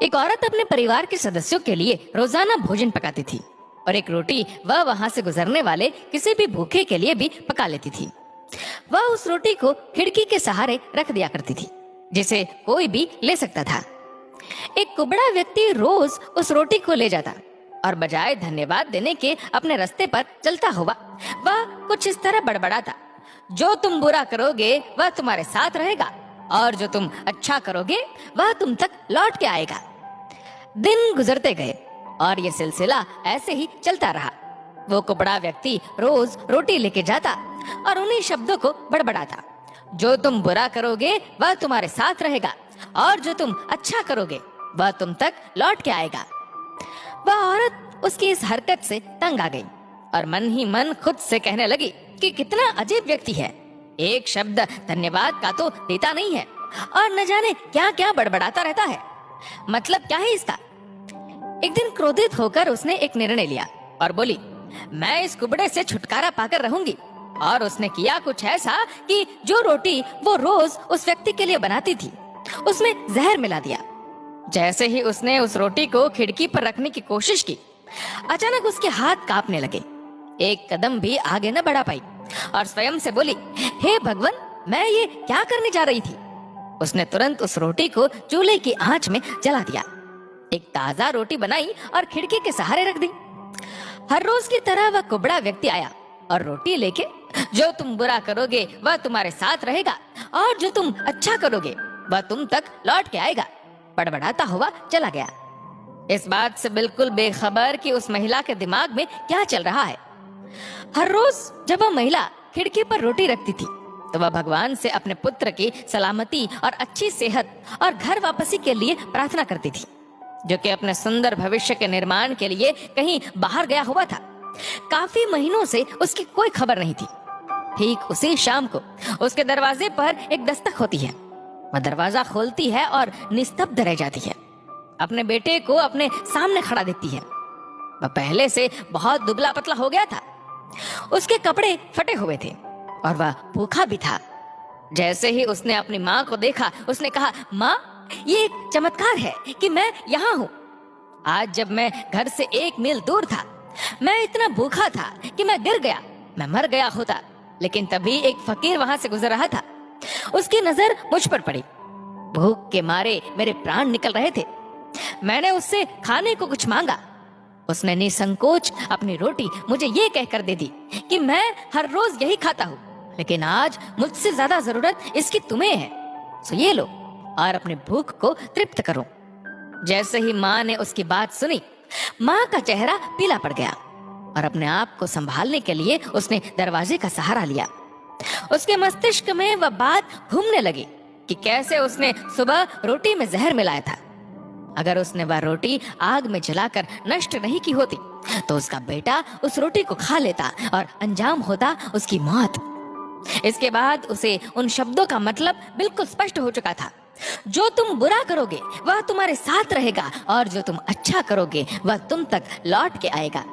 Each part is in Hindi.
एक औरत अपने परिवार के सदस्यों के लिए रोजाना भोजन पकाती थी और एक रोटी वह वहां से गुजरने वाले किसी भी भूखे के लिए भी पका लेती थी। वह उस रोटी को खिड़की के सहारे रख दिया करती थी जिसे कोई भी ले सकता था। एक कुबड़ा व्यक्ति रोज उस रोटी को ले जाता और बजाय धन्यवाद देने के अपने रास्ते पर चलता हुआ वह कुछ इस तरह बड़बड़ाता, जो तुम बुरा करोगे वह तुम्हारे साथ रहेगा और जो तुम अच्छा करोगे वह तुम तक लौट के आएगा। दिन गुजरते गए और ये सिलसिला ऐसे ही चलता रहा। वो कुबड़ा व्यक्ति रोज रोटी लेके जाता और उन्हीं शब्दों को बड़बड़ाता, जो तुम बुरा करोगे वह तुम्हारे साथ रहेगा और जो तुम अच्छा करोगे वह तुम तक लौट के आएगा। वह औरत उसकी इस हरकत से तंग आ गई और मन ही मन खुद से कहने लगी कि कितना अजीब व्यक्ति है, एक शब्द धन्यवाद का तो देता नहीं है और न जाने क्या क्या बड़बड़ाता रहता है। मतलब क्या है इसका। एक दिन क्रोधित होकर उसने एक निर्णय लिया और बोली, मैं इस कुबड़े से छुटकारा पाकर रहूंगी। और उसने किया कुछ ऐसा कि जो रोटी वो रोज उस व्यक्ति के लिए बनाती थी उसमें जहर मिला दिया। जैसे ही उसने उस रोटी को खिड़की पर रखने की कोशिश की, अचानक उसके हाथ कांपने लगे। एक कदम भी आगे न बढ़ा पाई और स्वयं से बोली, हे भगवान, मैं ये क्या करने जा रही थी। उसने तुरंत उस रोटी को चूल्हे की आंच में जला दिया, एक ताजा रोटी बनाई और खिड़की के सहारे रख दी। हर रोज की तरह वह कुबड़ा व्यक्ति आया और रोटी लेके, जो तुम बुरा करोगे वह तुम्हारे साथ रहेगा और जो तुम अच्छा करोगे वह तुम तक लौट के आएगा, बड़बड़ाता हुआ चला गया। इस बात से बिल्कुल बेखबर कि उस महिला के दिमाग में क्या चल रहा है। हर रोज जब वह महिला खिड़की पर रोटी रखती थी तो वह भगवान से अपने पुत्र की सलामती और अच्छी सेहत और घर वापसी के लिए प्रार्थना करती थी, जो कि अपने सुंदर भविष्य के निर्माण के लिए कहीं बाहर गया हुआ था। काफी महीनों से उसकी कोई खबर नहीं थी। ठीक उसी शाम को उसके दरवाजे पर एक दस्तक होती है। वह दरवाजा खोलती है और निस्तब्ध रह जाती है। अपने बेटे को अपने सामने खड़ा देखती है। वह पहले से बहुत दुबला पतला हो गया था, उसके कपड़े फटे हुए थे और वह भूखा भी था। जैसे ही उसने अपनी माँ को देखा, उसने कहा, माँ, ये एक चमत्कार है कि मैं यहाँ हूँ। आज जब मैं घर से 1 मील दूर था, मैं इतना भूखा था कि मैं गिर गया, मैं मर गया होता। लेकिन तभी एक फकीर वहां से गुजर रहा था, उसकी नजर मुझ पर पड़ी। भूख के मारे मेरे प्राण निकल रहे थे। मैंने उससे खाने को कुछ मांगा। उसने निसंकोच अपनी रोटी मुझे ये कहकर दे दी कि मैं हर रोज यही खाता हूँ, लेकिन आज मुझसे ज्यादा जरूरत इसकी तुम्हें है, सो ये लो और अपनी भूख को तृप्त करो। जैसे ही माँ ने उसकी बात सुनी, माँ का चेहरा पीला पड़ गया और अपने आप को संभालने के लिए उसने दरवाजे का सहारा लिया। उसके मस्तिष्क में वह बात घूमने लगी कि कैसे उसने सुबह रोटी में जहर मिलाया था। अगर उसने वह रोटी आग में जलाकर नष्ट नहीं की होती तो उसका बेटा उस रोटी को खा लेता और अंजाम होता उसकी मौत। इसके बाद उसे उन शब्दों का मतलब बिल्कुल स्पष्ट हो चुका था, जो तुम बुरा करोगे वह तुम्हारे साथ रहेगा और जो तुम अच्छा करोगे वह तुम तक लौट के आएगा।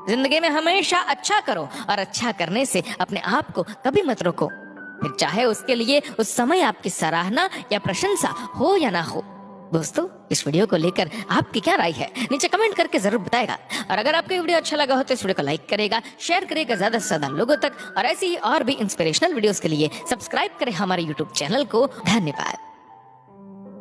जिंदगी में हमेशा अच्छा करो और अच्छा करने से अपने आप को कभी मत रोको, फिर चाहे उसके लिए उस समय आपकी सराहना या प्रशंसा हो या ना हो। दोस्तों, इस वीडियो को लेकर आपकी क्या राय है, नीचे कमेंट करके जरूर बताएगा। और अगर आपको वीडियो अच्छा लगा हो तो इस वीडियो को लाइक करेगा, शेयर करेगा ज्यादा से ज्यादा लोगों तक, और ऐसी ही और भी इंस्पिरेशनल वीडियोस के लिए सब्सक्राइब करें हमारे यूट्यूब चैनल को। धन्यवाद।